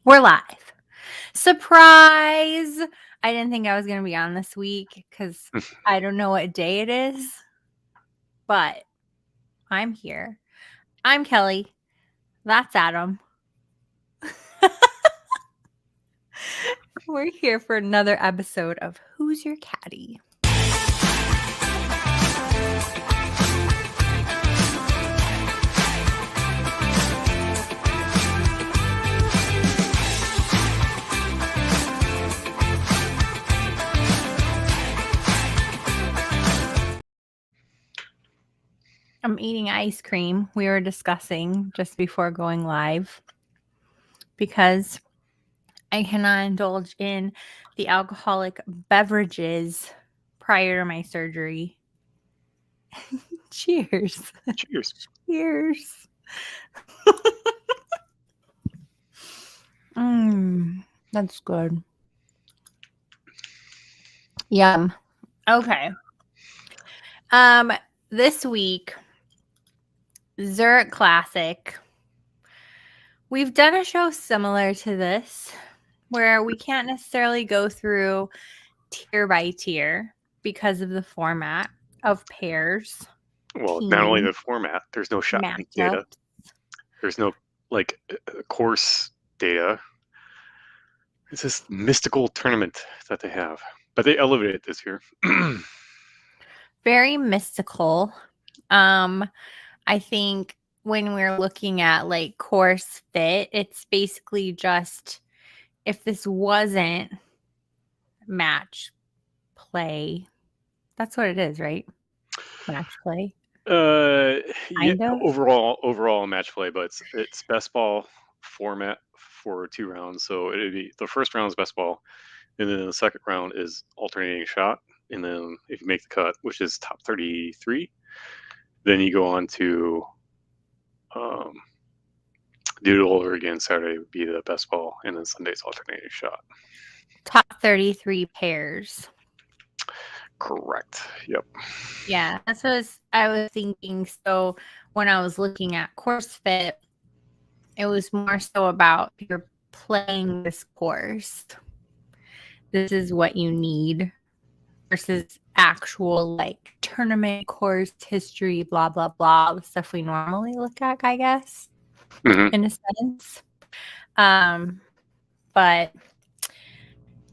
We're live. Surprise! I didn't think I was going to be on this week because I don't know what day it is, but I'm here. I'm Kelly. That's Adam. We're here for another episode of Who's Your Caddy? I'm eating ice cream. We were discussing just before going live because I cannot indulge in the alcoholic beverages prior to my surgery. Cheers. Cheers. Cheers. That's good. Yum. Okay. This week, Zurich Classic. We've done a show similar to this where we can't necessarily go through tier by tier because of the format of pairs. Well, not only the format, there's no shot link data. There's no course data. It's this mystical tournament that they have, but they elevated it this year. Very mystical. I think when we're looking at like course fit, it's basically just if this wasn't match play, that's what it is, right? Match play. Yeah, overall match play, but it's best ball format for 2 rounds. So it'd be the first round is best ball, and then the second round is alternating shot, and then if you make the cut, which is top 33, then you go on to do it all over again. Saturday would be the best ball, and then Sunday's alternating shot. Top 33 pairs. Correct. Yep. Yeah, that's what I was thinking. So when I was looking at course fit, it was more so about if you're playing this course, this is what you need versus actual like tournament course history, blah, blah, blah, the stuff we normally look at, I guess, in a sense. But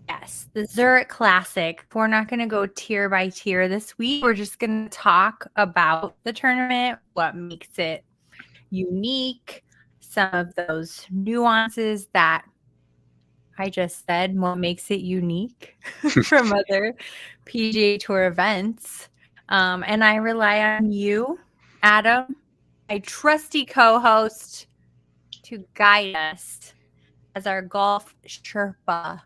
yes, the Zurich Classic. We're not going to go tier by tier this week. We're just going to talk about the tournament, what makes it unique, some of those nuances that I just said, what makes it unique from other PGA Tour events. And I rely on you, Adam, my trusty co-host, to guide us as our golf Sherpa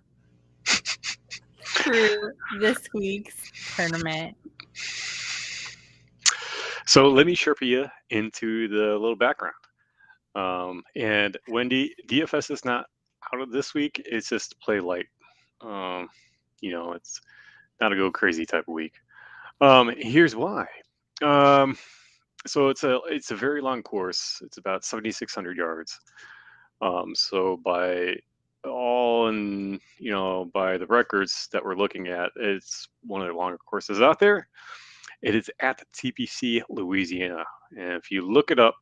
through this week's tournament. So let me Sherpa you into the little background. And Wendy, DFS is not out of this week. It's just play light. It's not a go crazy type of week. Here's why. So it's a very long course. It's about 7,600 yards. So by the records that we're looking at, it's one of the longer courses out there. It is at the TPC Louisiana, and if you look it up,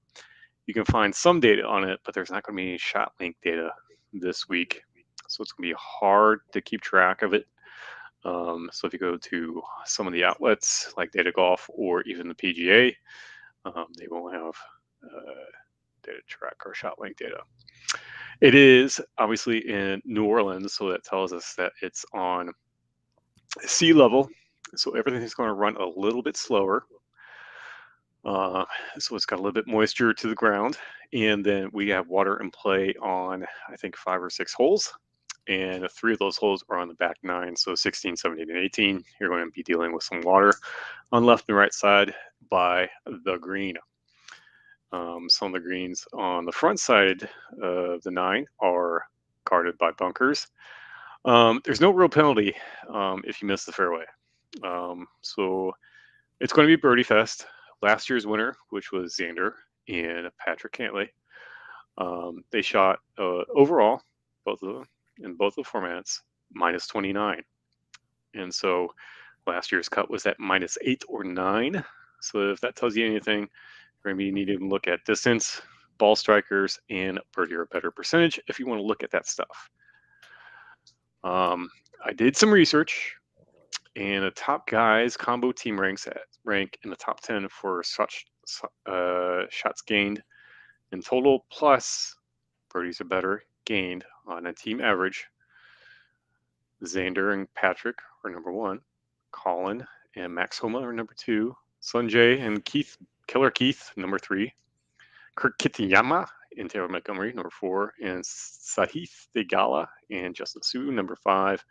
you can find some data on it, but there's not going to be any shot link data this week, so it's going to be hard to keep track of it. So if you go to some of the outlets like Data Golf or even the PGA, they won't have data track or shot link data. It is obviously in New Orleans, so that tells us that it's on sea level. So everything is going to run a little bit slower. So it's got a little bit moisture to the ground. And then we have water in play on, I think, 5 or 6 holes. And 3 of those holes are on the back 9. So 16, 17, and 18. You're going to be dealing with some water on left and right side by the green. Some of the greens on the front side of the 9 are guarded by bunkers. There's no real penalty if you miss the fairway. So it's going to be birdie fest. Last year's winner, which was Xander and Patrick Cantlay, they shot overall both of them in both the formats, minus 29. And so last year's cut was at minus 8 or 9. So if that tells you anything, you're going to need to look at distance, ball strikers, and birdie or better percentage if you want to look at that stuff. I did some research, and the top guys combo team rank in the top 10 for shots gained in total plus birdies or better gained on a team average. Xander and Patrick are number 1. Colin and Max Homa are number 2. Sanjay and Killer Keith, number 3. Kirk Kitayama and Taylor Montgomery, number 4. And Sahith Theegala and Justin Suh, number 5.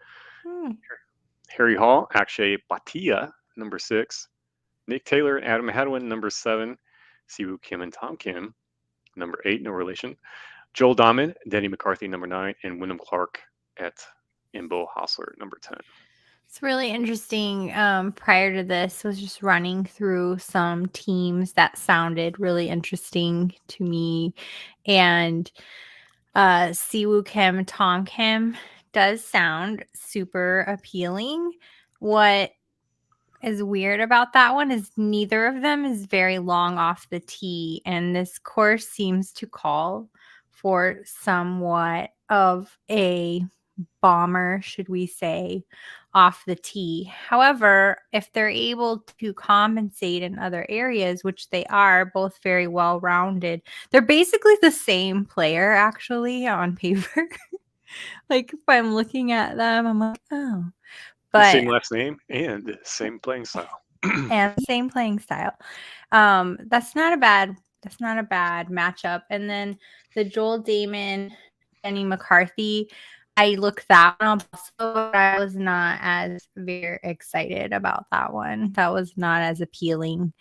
Harry Hall, Akshay Bhatia, number 6. Nick Taylor and Adam Hadwin, number 7. Siwoo Kim and Tom Kim, number 8, no relation. Joel Dahman, Denny McCarthy, number 9. And Wyndham Clark at Imbo Hostler, number 10. It's really interesting. Prior to this, was just running through some teams that sounded really interesting to me, and Siwoo Kim, Tom Kim does sound super appealing. What is weird about that one is neither of them is very long off the tee, and this course seems to call for somewhat of a bomber, should we say, off the tee. However, if they're able to compensate in other areas, which they are, both very well rounded, they're basically the same player actually on paper. Like if I'm looking at them, I'm like, oh, but same last name and same playing style. and same playing style. That's not a bad matchup. And then the Joel Damon, Denny McCarthy, I looked that one up also, but I was not as very excited about that one. That was not as appealing.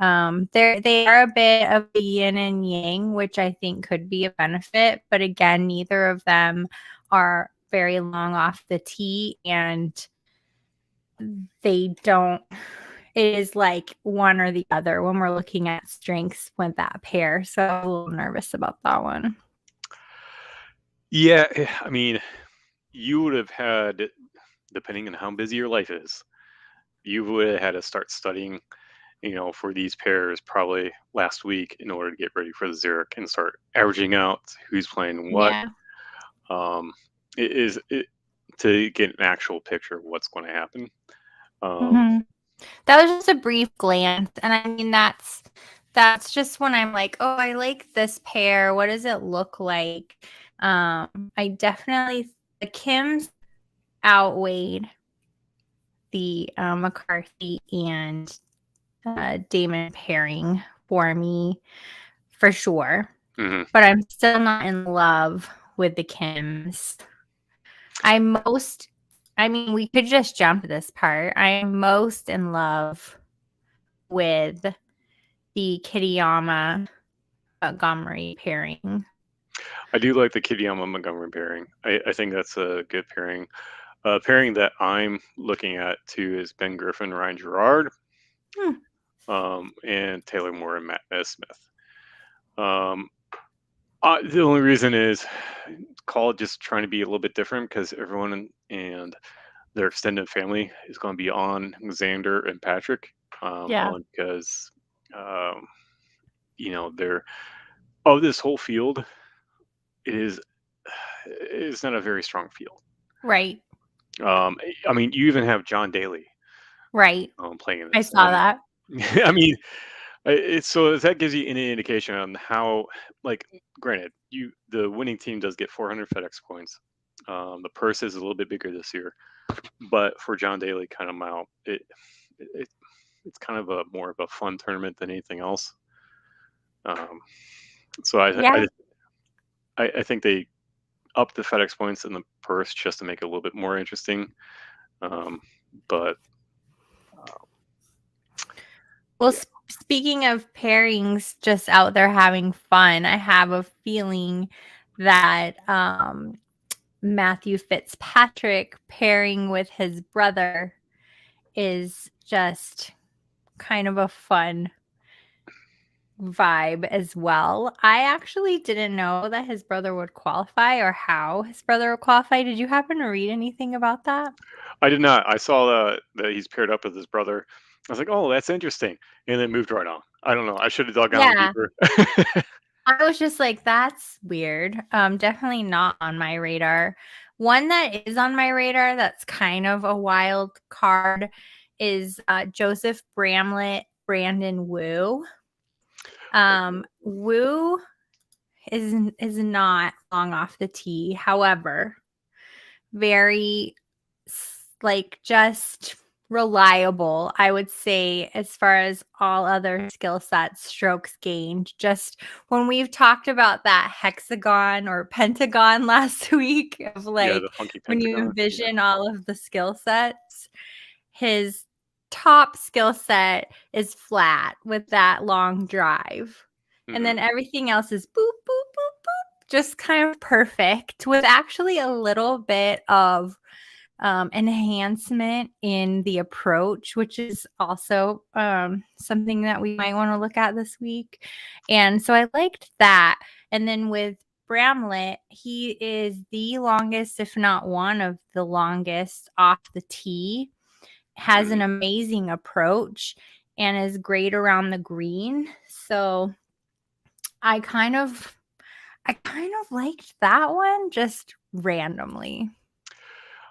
They are a bit of a yin and yang, which I think could be a benefit. But again, neither of them are very long off the tee, and they don't. It is like one or the other when we're looking at strengths with that pair. So I'm a little nervous about that one. Yeah, I mean, you would have had, depending on how busy your life is, you would have had to start studying, for these pairs probably last week in order to get ready for the Zurich and start averaging out who's playing what. Yeah. To get an actual picture of what's going to happen. That was just a brief glance, and I mean that's just when I'm like, oh, I like this pair. What does it look like? I definitely, the Kims outweighed the McCarthy and Damon pairing for me, for sure. Mm-hmm. But I'm still not in love with the Kims. We could just jump this part. I'm most in love with the Kitayama Montgomery pairing. I do like the Kitayama Montgomery pairing. I think that's a good pairing. Pairing that I'm looking at too is Ben Griffin, Ryan Gerard, and Taylor Moore and Matt Smith. The only reason is call it just trying to be a little bit different because everyone and their extended family is going to be on Xander and Patrick. Because they're of this whole field. It's not a very strong field, right? I mean, you even have John Daly, right? Playing in this. I saw that. I mean, so that gives you any indication on how, like, granted, the winning team does get 400 FedEx points. The purse is a little bit bigger this year, but for John Daly kind of amount, it's kind of more of a fun tournament than anything else. So I think they up the FedEx points in the purse just to make it a little bit more interesting. Speaking of pairings, just out there having fun, I have a feeling that Matthew Fitzpatrick pairing with his brother is just kind of a fun vibe as well. I actually didn't know that his brother would qualify or how his brother would qualify. Did you happen to read anything about that? I did not. I saw that he's paired up with his brother. I was like, oh, that's interesting, and then moved right on. I don't know. I should have dug down Yeah. deeper. I was just like, that's weird. Definitely not on my radar. One that is on my radar that's kind of a wild card is Joseph Bramlett, Brandon Wu. Wu is not long off the tee. However, very like just reliable, I would say, as far as all other skill sets, strokes gained. Just when we've talked about that hexagon or pentagon last week of Yeah, like the funky when you pentagon. envision all of the skill sets, his top skill set is flat with that long drive. And then everything else is boop, boop, boop, boop, just kind of perfect with actually a little bit of enhancement in the approach, which is also something that we might want to look at this week. And so I liked that. And then with Bramlett, he is the longest, if not one of the longest off the tee, has an amazing approach and is great around the green. So I kind of liked that one just randomly.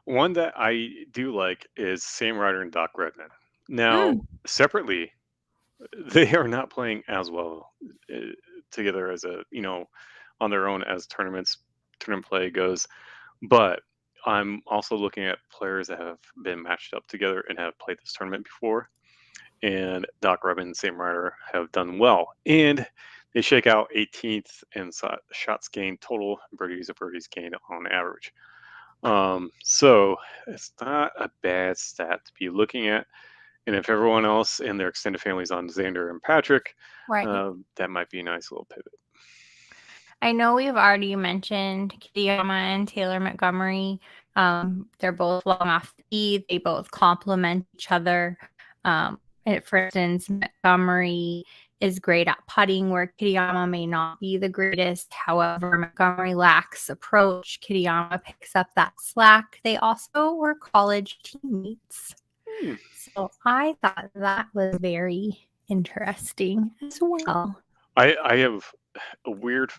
One that I do like is Sam Ryder and Doc Redman. Now, Mm, separately, they are not playing as well uh, together as on their own as tournament play goes. But I'm also looking at players that have been matched up together and have played this tournament before. And Doc Redman and Sam Ryder have done well. And they shake out 18th in shots gained total, birdies gained on average. So it's not a bad stat to be looking at. And if everyone else in their extended families on Xander and Patrick, right. that might be a nice little pivot. I know we've already mentioned Kitayama and Taylor Montgomery. They're both long off the tee. They both complement each other. For instance, Montgomery is great at putting, where Kitayama may not be the greatest. However, Montgomery lacks approach. Kitayama picks up that slack. They also were college teammates. So I thought that was very interesting as well. I have a weird.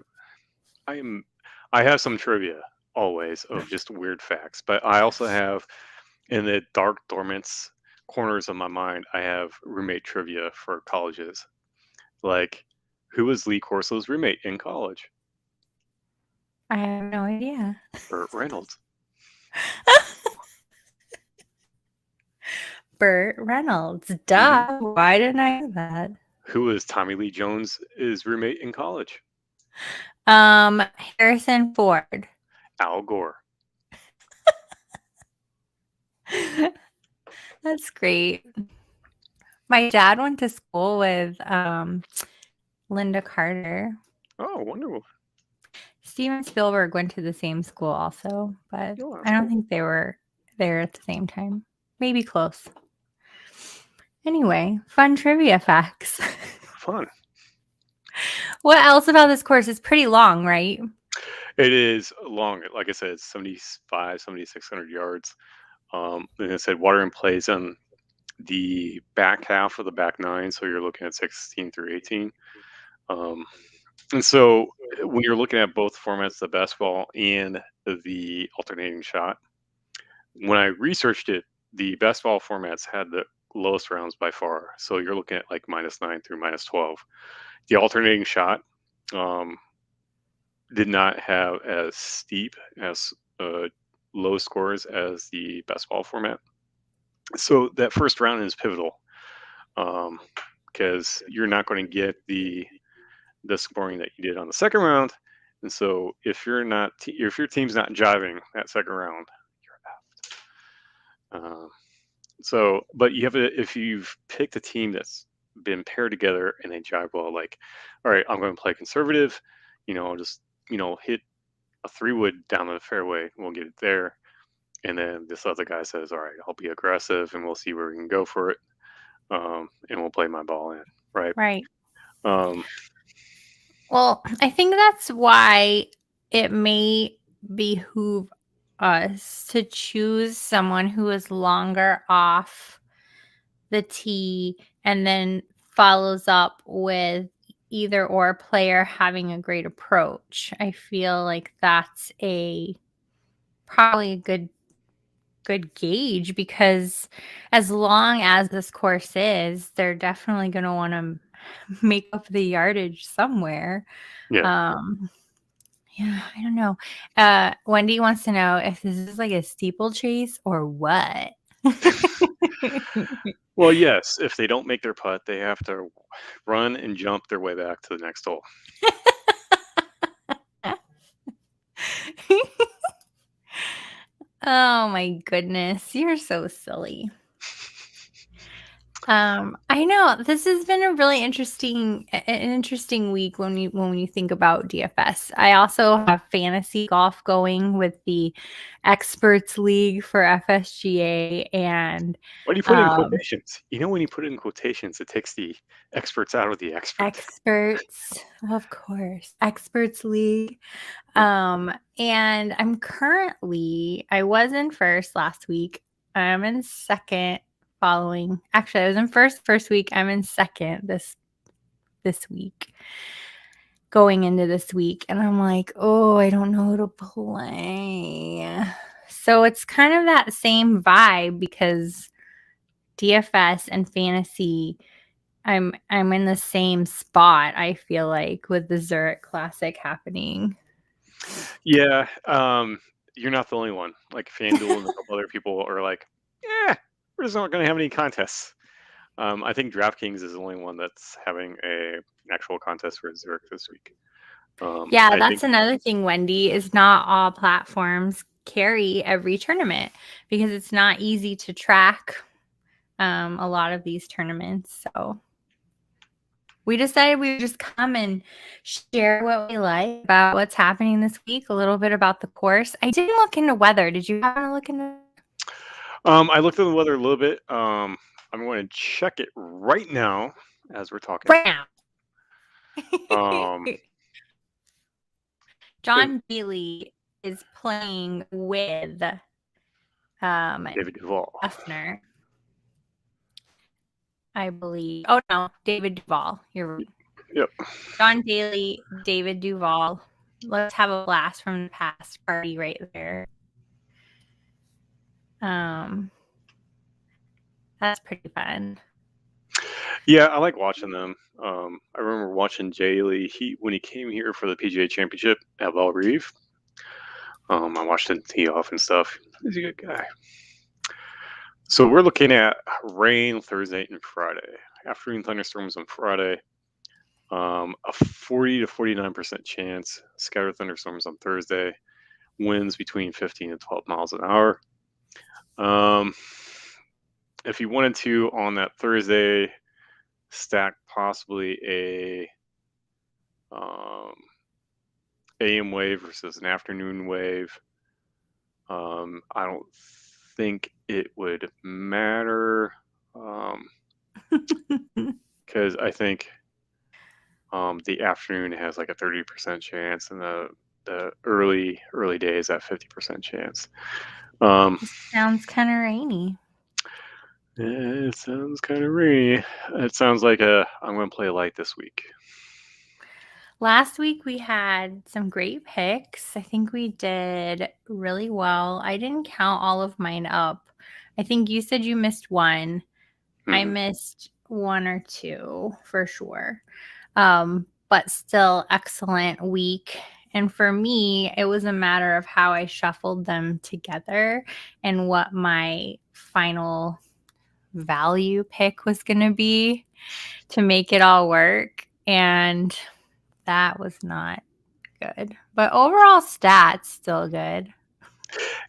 I have some trivia always of just weird facts, but I also have in the dark dormant corners of my mind, I have roommate trivia for colleges. Like, who was Lee Corso's roommate in college? I have no idea. Burt Reynolds. Burt Reynolds. Duh. Why didn't I know that? Who was Tommy Lee Jones' roommate in college? Harrison Ford. Al Gore. That's great. My dad went to school with Linda Carter. Oh, wonderful. Steven Spielberg went to the same school also, but Oh, I don't think they were there at the same time. Maybe close. Anyway, fun trivia facts. Fun. What else about this course? It's pretty long, right? It is long. Like I said, 7,600 yards. And I said water in plays on the back half of the back nine. So you're looking at 16 through 18. And so when you're looking at both formats, the best ball and the alternating shot, when I researched it, the best ball formats had the lowest rounds by far. So you're looking at like -9 through -12. The alternating shot did not have as steep as low scores as the best ball format. So that first round is pivotal because you're not going to get the scoring that you did on the second round. And so if you're not, if your team's not jiving that second round, you're effed. So, but you have to, if you've picked a team that's been paired together and they jive well, like, all right, I'm going to play conservative, just, hit a 3-wood down the fairway, we'll get it there. And then this other guy says, all right, I'll be aggressive and we'll see where we can go for it. And we'll play my ball in. Right. Right. Well, I think that's why it may behoove us to choose someone who is longer off the tee and then follows up with either or player having a great approach. I feel like that's probably a good gauge, because as long as this course is, they're definitely going to want to make up the yardage somewhere. Yeah. Yeah, I don't know. Wendy wants to know if this is like a steeplechase or what. Well, yes. If they don't make their putt, they have to run and jump their way back to the next hole. Oh my goodness, you're so silly. I know this has been a really interesting week when you think about DFS. I also have fantasy golf going with the Experts League for FSGA, and Why do you put it in quotations? You know, when you put it in quotations, it takes the experts out of the expert. Experts, of course, Experts League. Yeah. And I was in first last week. I'm in second actually I was in first week. I'm in second this week, going into this week, and I'm like, oh, I don't know who to play. So it's kind of that same vibe, because DFS and fantasy, I'm in the same spot, I feel like, with the Zurich Classic happening. Yeah, you're not the only one. Like FanDuel and a couple other people are like, "Yeah, we're just not going to have any contests." I think DraftKings is the only one that's having an actual contest for Zurich this week. Yeah, I that's think, another thing, Wendy, is not all platforms carry every tournament, because it's not easy to track a lot of these tournaments. So we decided we would just come and share what we like about what's happening this week, a little bit about the course. I didn't look into weather. Did you happen to look into? I looked at the weather a little bit. I'm going to check it right now as we're talking. Right now. Um, John Daly is playing with David Duval. Hefner, I believe. Oh no, David Duval. You're right. Yep. John Daly, David Duval. Let's have a blast from the past party right there. That's pretty fun. Yeah, I like watching them. I remember watching Daly. When he came here for the PGA Championship at Belle Reeve. I watched him tee off and stuff. He's a good guy. So we're looking at rain Thursday and Friday. Afternoon thunderstorms on Friday. A 40 to 49% chance. Scattered thunderstorms on Thursday. Winds between 15 and 12 miles an hour. If you wanted to, on that Thursday, stack possibly a AM wave versus an afternoon wave. I don't think it would matter, because I think the afternoon has like a 30% chance, and the early days at 50% chance. Sounds kind of rainy. It sounds kind of rainy. It sounds like I'm going to play light this week. Last week we had some great picks. I think we did really well. I didn't count all of mine up. I think you said you missed one. I missed one or two for sure. But still, excellent week. And for me, it was a matter of how I shuffled them together and what my final value pick was going to be to make it all work. And that was not good. But overall stats, still good.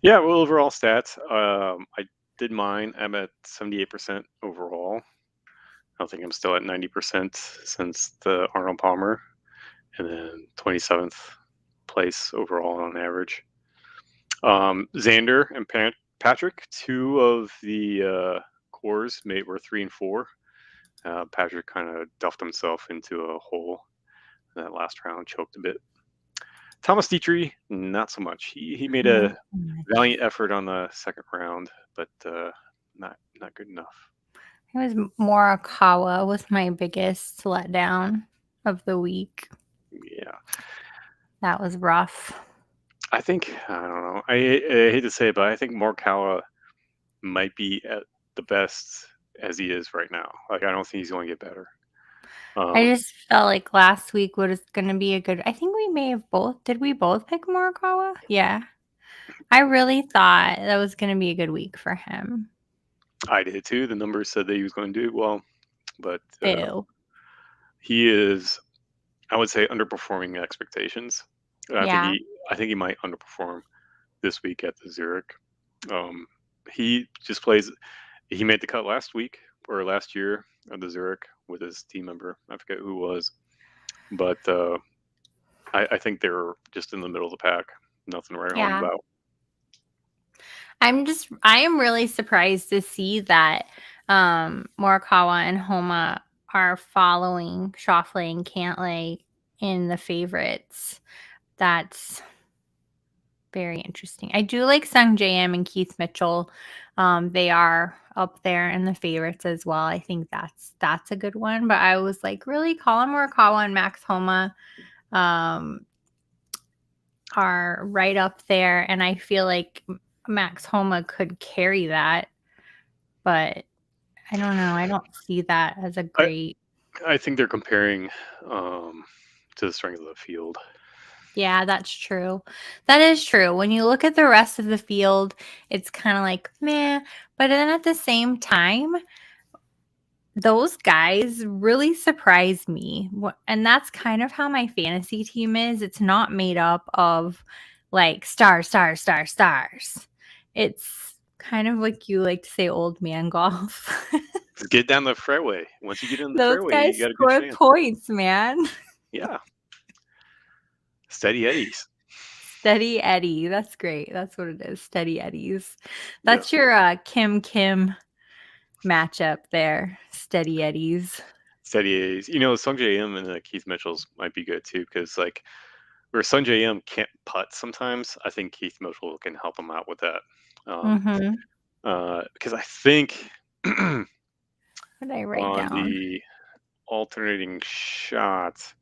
Yeah, well, overall stats, I did mine. I'm at 78% overall. I think I'm still at 90% since the Arnold Palmer, and then 27th place overall on average. Xander and Patrick, two of the cores were 3 and 4. Patrick kind of duffed himself into a hole in that last round, choked a bit. Thomas Dietrich, not so much. He made a valiant effort on the second round, but not good enough. It was Morikawa was my biggest letdown of the week. Yeah. That was rough. I think, I don't know. I hate to say it, but I think Morikawa might be at the best as he is right now. Like, I don't think he's going to get better. I just felt like last week was going to be a good. I think we may have both. Did we both pick Morikawa? Yeah. I really thought that was going to be a good week for him. I did too. The numbers said that he was going to do well, but Ew. he is, I would say, underperforming expectations. Yeah. I think he might underperform this week at the Zurich. He just plays. He made the cut last week or last year at the Zurich with his team member. I forget who it was, but I think they're just in the middle of the pack. Nothing right on about. I am really surprised to see that Morikawa and Homa are following Schauffele and Cantlay in the favorites. That's very interesting. I do like Sung JM and Keith Mitchell. They are up there in the favorites as well. I think that's a good one. But I was like, really, Colin Morikawa and Max Homa are right up there, and I feel like Max Homa could carry that, but I don't know. I don't see that as a great. I think they're comparing to the strength of the field. Yeah, that's true. That is true. When you look at the rest of the field, it's kind of like, meh. But then at the same time, those guys really surprised me. And that's kind of how my fantasy team is. It's not made up of like stars. It's kind of like you like to say old man golf. Just get down the fairway. Once you get in the Those fairway, guys you got a good score chance. points, man. Yeah. Steady eddies. Steady Eddie. That's great. That's what it is. Steady Eddies. That's your Kim matchup there. Steady Eddies. Steady eddies. You know, Sung J.M. and Keith Mitchell's might be good too, because like where Sung J.M. can't putt sometimes, I think Keith Mitchell can help him out with that. Because I think what did I write on down? the alternating shots,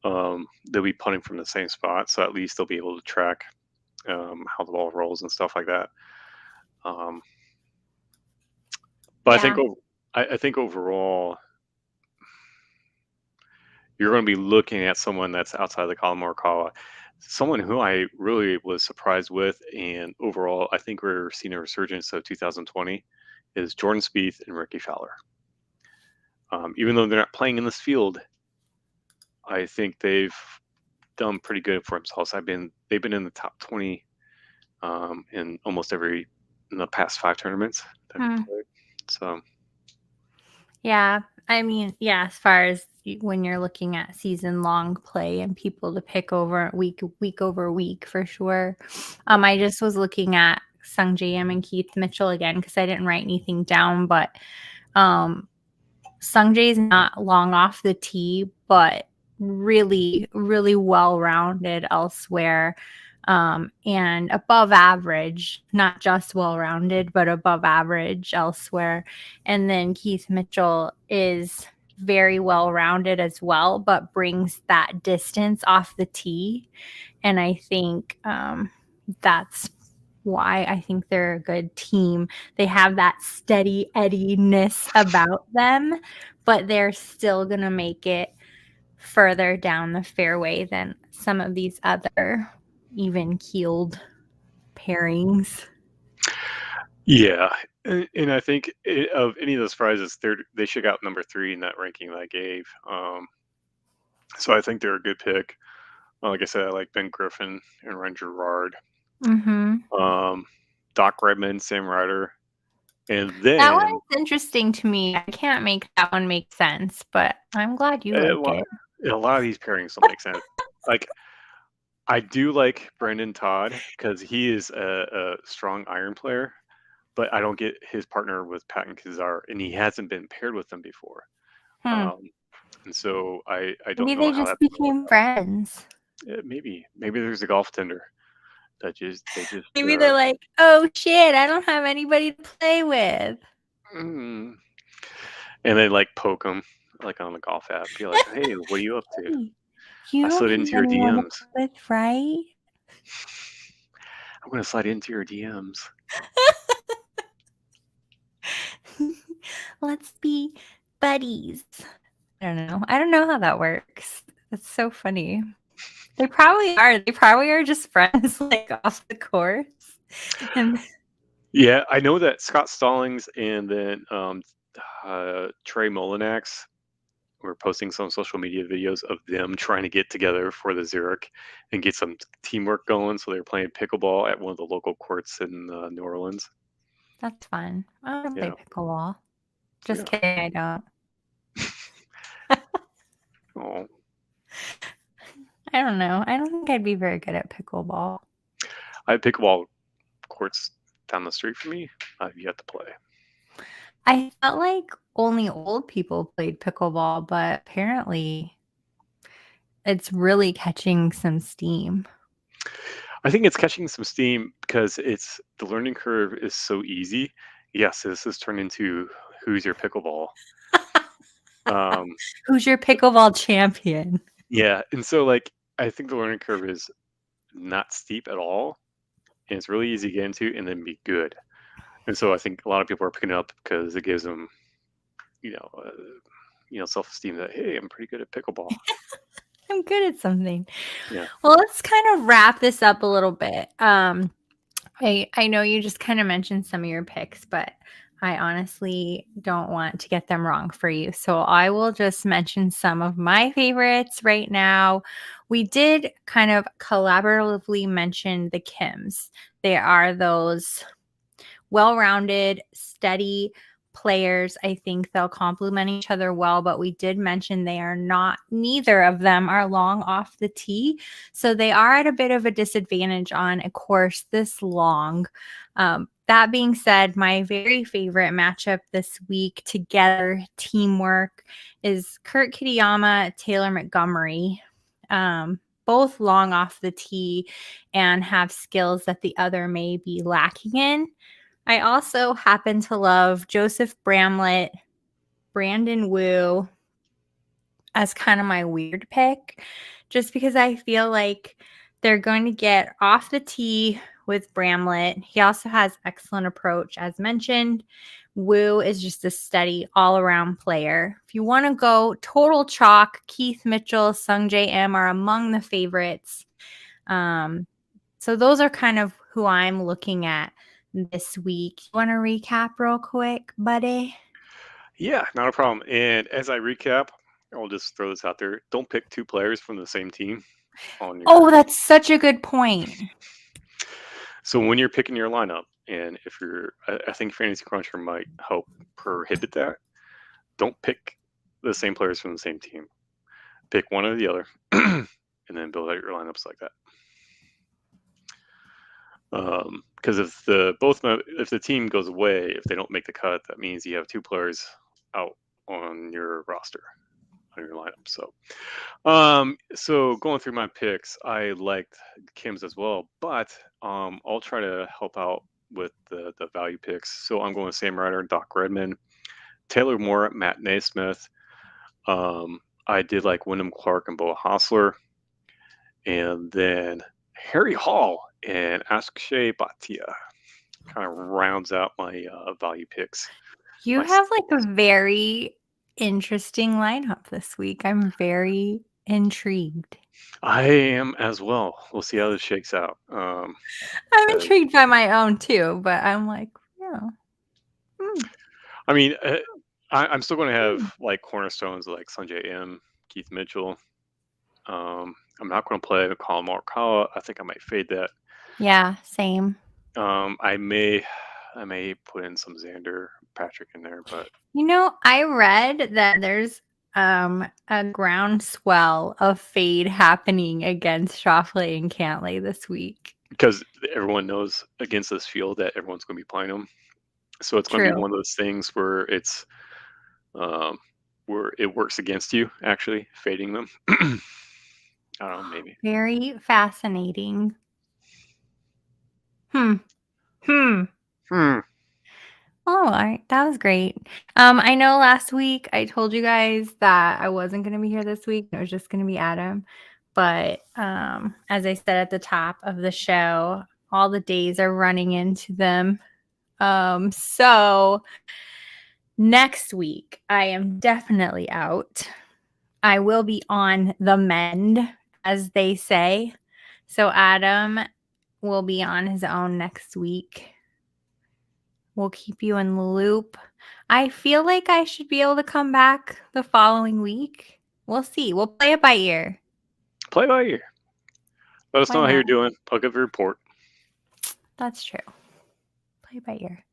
they'll be putting from the same spot, so at least they'll be able to track how the ball rolls and stuff like that. But yeah. I think overall, you're going to be looking at someone that's outside the Colin Morikawa, someone who I really was surprised with, and overall, I think we're seeing a resurgence of 2020 is Jordan Spieth and Ricky Fowler. Even though they're not playing in this field, I think they've done pretty good for themselves. They've been in the top 20 in almost in the past 5 tournaments that we played. So, yeah, I mean, yeah, as far as when you're looking at season long play and people to pick over week over week for sure. I just was looking at Sung JM and Keith Mitchell again because I didn't write anything down, but Sung Jae's not long off the tee, but really, really well-rounded elsewhere. And above average, not just well-rounded, but above average elsewhere. And then Keith Mitchell is very well-rounded as well, but brings that distance off the tee. And I think that's why I think they're a good team. They have that steady Eddie-ness about them, but they're still going to make it further down the fairway than some of these other even-keeled pairings. Yeah, and I think of any of those prizes, they should got number 3 in that ranking that I gave. So I think they're a good pick. Like I said, I like Ben Griffin and Ren Gerard. Doc Redman, Sam Ryder. And then that one's interesting to me. I can't make that one make sense, but I'm glad you like it. A lot of these pairings don't make sense. Like, I do like Brandon Todd because he is a strong iron player, but I don't get his partner with Pat and Kazar, and he hasn't been paired with them before. Hmm. And so I Maybe don't know they how just that's going to work became out. friends. Maybe there's a golf tender that they just Maybe they're like, oh shit, I don't have anybody to play with. and then like poke them like on the golf app, be like, hey, what are you up to? You I don't slid have into your anyone to DMs. play with, right? I'm gonna slide into your DMs. Let's be buddies. I don't know how that works. That's so funny. They probably are. They probably are just friends, like off the course. And Yeah, I know that Scott Stallings and then Trey Molinax were posting some social media videos of them trying to get together for the Zurich and get some teamwork going. So they were playing pickleball at one of the local courts in New Orleans. that's fun. I don't play Yeah. pickleball. Just Yeah. kidding, I don't. Oh, I don't know. I don't think I'd be very good at pickleball. I have pickleball courts down the street from me. I've yet to play. I felt like only old people played pickleball, but apparently it's really catching some steam. I think it's catching some steam because the learning curve is so easy. Yes, this has turned into who's your pickleball. Who's your pickleball champion? Yeah, and so like I think the learning curve is not steep at all, and it's really easy to get into and then be good. And so I think a lot of people are picking it up because it gives them, self-esteem that hey, I'm pretty good at pickleball. I'm good at something. Yeah. Well, let's kind of wrap this up a little bit. I know you just kind of mentioned some of your picks, but I honestly don't want to get them wrong for you. So I will just mention some of my favorites right now. We did kind of collaboratively mention the Kims. They are those well-rounded, steady players. I think they'll complement each other well, but we did mention neither of them are long off the tee. So they are at a bit of a disadvantage on a course this long. That being said, my very favorite matchup this week together, teamwork, is Kurt Kitayama, Taylor Montgomery. Both long off the tee and have skills that the other may be lacking in. I also happen to love Joseph Bramlett, Brandon Wu as kind of my weird pick, just because I feel like they're going to get off the tee with Bramlett. He also has excellent approach, as mentioned. Wu is just a steady all-around player. If you want to go total chalk, Keith Mitchell, Sung J M are among the favorites. So those are kind of who I'm looking at this week. You want to recap real quick, buddy? Yeah, not a problem. And as I recap, I'll just throw this out there. Don't pick two players from the same team on your. Oh, that's such a good point. So when you're picking your lineup, and if I think Fantasy Cruncher might help prohibit that. Don't pick the same players from the same team. Pick one or the other, and then build out your lineups like that. Because if the team goes away, if they don't make the cut, that means you have two players out on your roster, on your lineup. So going through my picks, I liked Kim's as well, but I'll try to help out with the value picks. So I'm going with Sam Ryder, Doc Redman, Taylor Moore, Matt Naismith. I did like Wyndham Clark and Boa Hostler, and then Harry Hall and Akshay Bhatia kind of rounds out my value picks. You have like a very interesting lineup this week. I'm very intrigued. I am as well. We'll see how this shakes out. I'm intrigued by my own too, but I'm like, yeah. I mean, I'm still going to have like cornerstones like Sanjay M, Keith Mitchell. I'm not going to play Colin Morikawa. I think I might fade that. Yeah, same. I may put in some Xander Patrick in there, but I read that there's a groundswell of fade happening against Schauffele and Cantlay this week. Because everyone knows against this field that everyone's going to be playing them. So it's going to be True. one of those things where where it works against you, actually fading them. I don't know, maybe. Very fascinating. Hmm. Oh, all right. That was great. I know last week I told you guys that I wasn't going to be here this week. It was just going to be Adam. But as I said at the top of the show, all the days are running into them. So next week, I am definitely out. I will be on the mend, as they say. So Adam will be on his own next week. We'll keep you in the loop. I feel like I should be able to come back the following week. We'll see. We'll play it by ear. Play by ear. Let us Why know how you're not? doing. I'll give a report. That's true. Play by ear.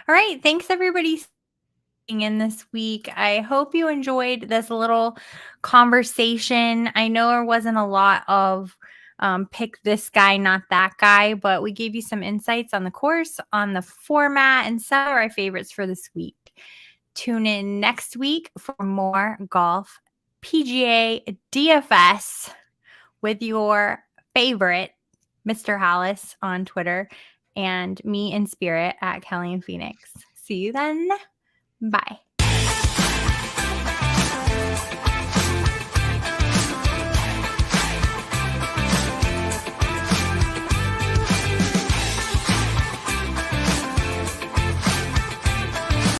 All right. Thanks, everybody, for being in this week. I hope you enjoyed this little conversation. I know there wasn't a lot of pick this guy, not that guy, but we gave you some insights on the course, on the format, and some of our favorites for this week. Tune in next week for more golf, PGA, DFS with your favorite, Mr. Hallas on Twitter, and me in spirit at Kelly and Phoenix. See you then. Bye.